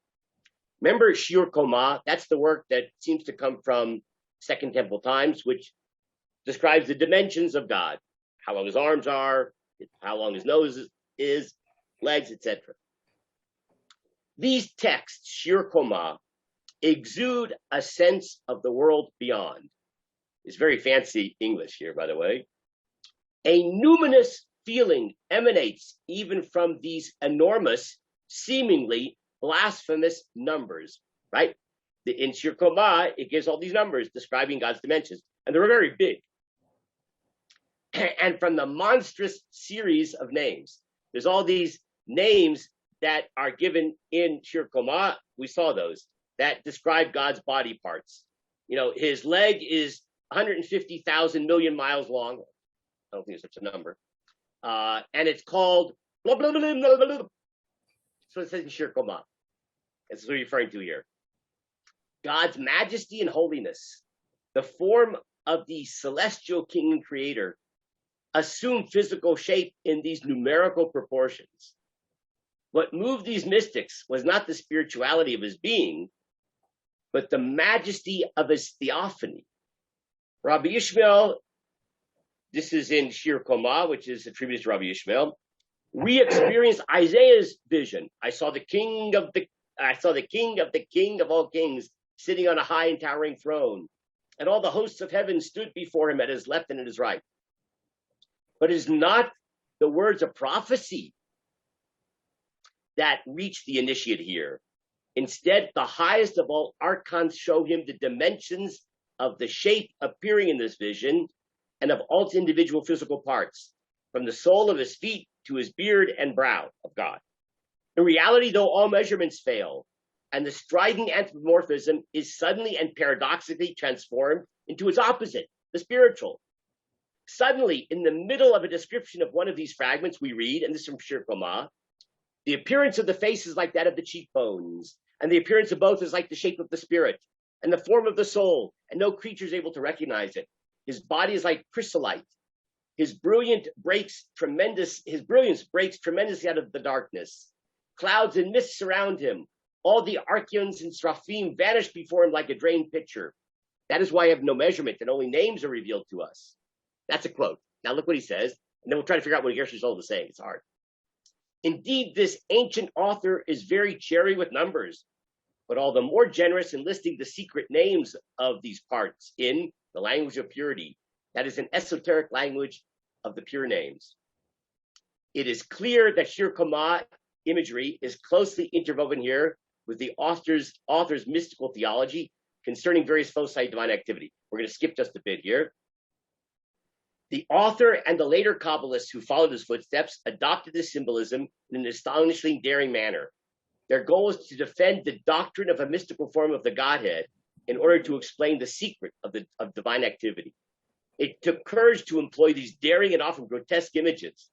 Remember Shir Komah? That's the work that seems to come from Second Temple Times, which describes the dimensions of God, how long his arms are, how long his nose is, legs, etc. These texts, Shir Komah, exude a sense of the world beyond. It's very fancy English here, by the way. A numinous feeling emanates even from these enormous, seemingly blasphemous numbers, right? In Shir Komah, it gives all these numbers describing God's dimensions, and they're very big. And from the monstrous series of names, there's all these names that are given in Shir Komah. We saw those that describe God's body parts. You know, his leg is 150,000 million miles long. I don't think it's such a number. And it's called blah, blah, blah, blah, blah, blah. So it says in Shir Komah. That's what we're referring to here. God's majesty and holiness, the form of the celestial king and creator, assume physical shape in these numerical proportions. What moved these mystics was not the spirituality of his being, but the majesty of his theophany. Rabbi Ishmael, this is in Shir Komah, which is attributed to Rabbi Ishmael, re-experienced Isaiah's vision. I saw the king of the king of all kings sitting on a high and towering throne, and all the hosts of heaven stood before him at his left and at his right. But it is not the words of prophecy that reach the initiate here. Instead, the highest of all archons show him the dimensions of the shape appearing in this vision and of all its individual physical parts, from the sole of his feet to his beard and brow of God. In reality, though all measurements fail, and the strident anthropomorphism is suddenly and paradoxically transformed into its opposite, the spiritual. Suddenly, in the middle of a description of one of these fragments, we read, and this is from Shir Komah, the appearance of the face is like that of the cheekbones, and the appearance of both is like the shape of the spirit, and the form of the soul, and no creature is able to recognize it. His body is like chrysolite. His brilliance breaks tremendously out of the darkness. Clouds and mists surround him. All the archons and seraphim vanish before him like a drained pitcher. That is why I have no measurement, and only names are revealed to us. That's a quote. Now look what he says, and then we'll try to figure out what Gershom Scholem is saying. It's hard. Indeed, this ancient author is very chary with numbers, but all the more generous in listing the secret names of these parts in the language of purity. That is an esoteric language of the pure names. It is clear that Shir Komah imagery is closely interwoven here with the author's mystical theology concerning various foci of divine activity. We're going to skip just a bit here. The author and the later Kabbalists who followed his footsteps adopted this symbolism in an astonishingly daring manner. Their goal is to defend the doctrine of a mystical form of the Godhead in order to explain the secret of divine activity. It took courage to employ these daring and often grotesque images,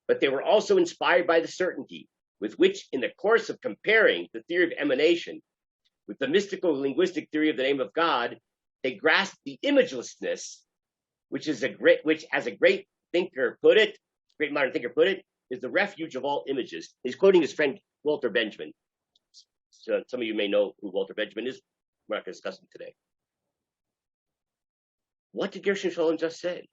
but they were also inspired by the certainty with which, in the course of comparing the theory of emanation with the mystical linguistic theory of the name of God, they grasped the imagelessness, which as a great thinker put it, great modern thinker put it, is the refuge of all images. He's quoting his friend Walter Benjamin. So some of you may know who Walter Benjamin is. We're not going to discuss him today. What did Gershom Scholem just say?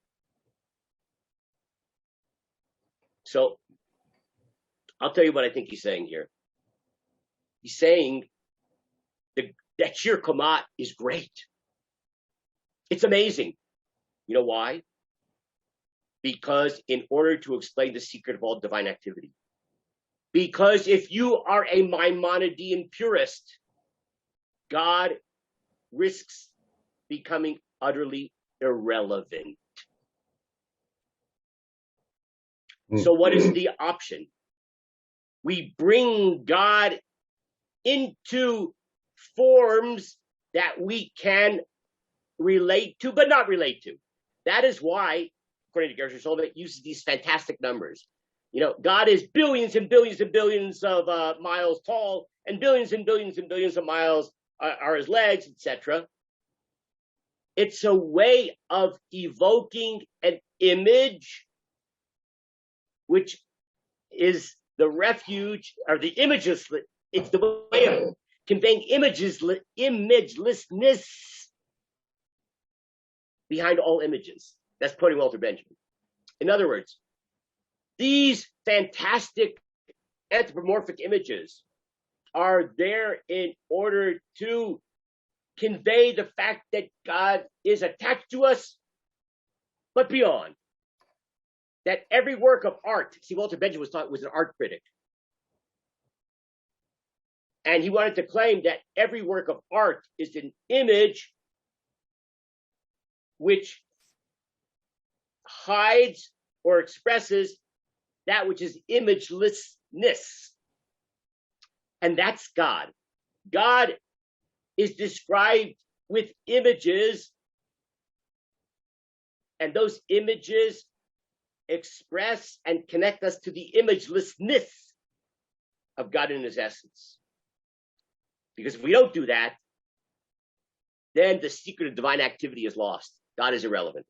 So I'll tell you what I think he's saying here. He's saying that Shir Koma is great. It's amazing. You know why? Because in order to explain the secret of all divine activity. Because if you are a Maimonidean purist, God risks becoming utterly irrelevant. So what is the option? We bring God into forms that we can relate to, but not relate to. That is why, according to Gershom Scholem, it uses these fantastic numbers. You know, God is billions and billions and billions of miles tall, and billions and billions and billions of miles are his legs, etc. It's a way of evoking an image, which is the refuge, or the images. It's the way of conveying imagelessness behind all images. That's quoting Walter Benjamin. In other words, these fantastic anthropomorphic images are there in order to convey the fact that God is attached to us, but beyond. That every work of art, see, Walter Benjamin was an art critic. And he wanted to claim that every work of art is an image which hides or expresses that which is imagelessness. And that's God. God is described with images, and those images express and connect us to the imagelessness of God in his essence. Because if we don't do that, then the secret of divine activity is lost. God is irrelevant.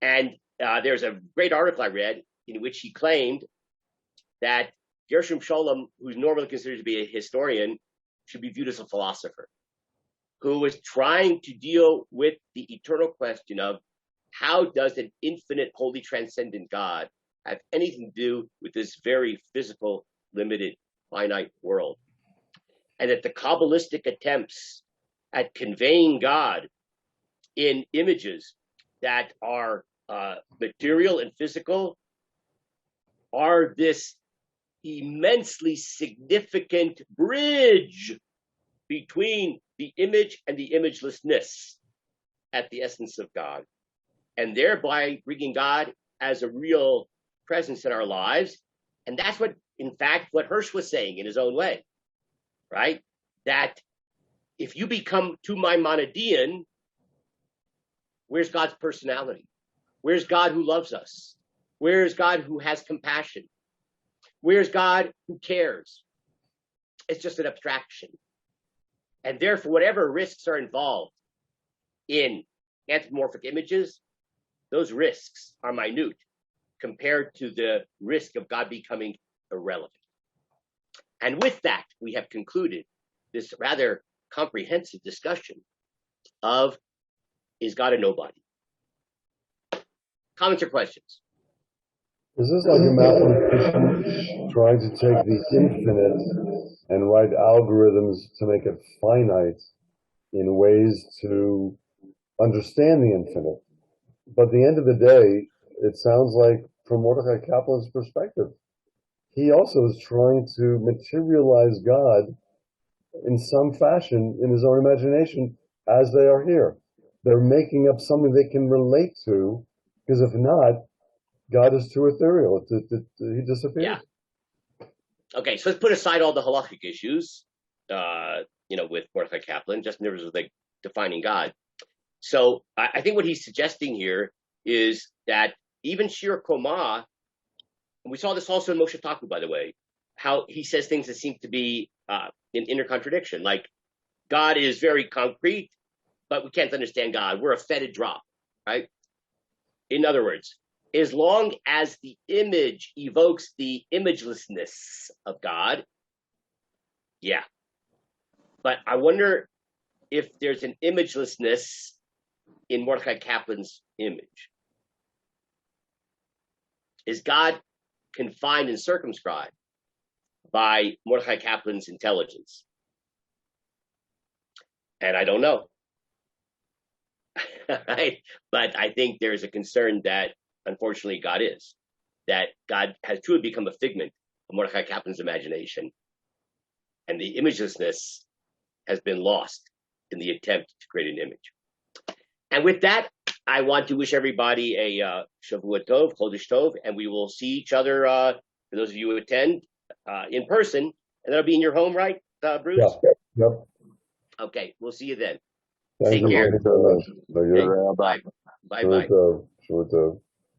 And there's a great article I read in which he claimed that Gershom Scholem, who's normally considered to be a historian, should be viewed as a philosopher who was trying to deal with the eternal question of how does an infinite, wholly transcendent God have anything to do with this very physical, limited, finite world? And that the Kabbalistic attempts at conveying God in images that are material and physical are this immensely significant bridge between the image and the imagelessness at the essence of God, and thereby bringing God as a real presence in our lives. And that's what, in fact, what Hirsch was saying in his own way, right? That if you become too Maimonidean, where's God's personality? Where's God who loves us? Where's God who has compassion? Where's God who cares? It's just an abstraction. And therefore, whatever risks are involved in anthropomorphic images, those risks are minute compared to the risk of God becoming irrelevant. And with that, we have concluded this rather comprehensive discussion of, is God a nobody? Comments or questions? Is this like a mathematician trying to take the infinite and write algorithms to make it finite in ways to understand the infinite? But at the end of the day, it sounds like, from Mordechai Kaplan's perspective, he also is trying to materialize God in some fashion in his own imagination as they are here. They're making up something they can relate to, because if not, God is too ethereal. He disappears. Yeah. Okay, so let's put aside all the halachic issues, with Mordechai Kaplan, just in terms of like defining God. So I think what he's suggesting here is that even Shir Koma, and we saw this also in Moshe Taku, by the way, how he says things that seem to be in inner contradiction. Like, God is very concrete, but we can't understand God. We're a fetid drop, right? In other words, as long as the image evokes the imagelessness of God, yeah. But I wonder if there's an imagelessness in Mordechai Kaplan's image. Is God confined and circumscribed by Mordechai Kaplan's intelligence? And I don't know. Right? But I think there's a concern that, unfortunately, God is. That God has truly become a figment of Mordechai Kaplan's imagination. And the imagelessness has been lost in the attempt to create an image. And with that, I want to wish everybody a Shavua Tov, Chodesh Tov, and we will see each other, for those of you who attend, in person. And that'll be in your home, right, Bruce? Yeah. Yep. Okay, we'll see you then. Thank Take you. care. Thank you very much. Thank you. Bye. Bye-bye. Shavua Tov. Shavua Tov.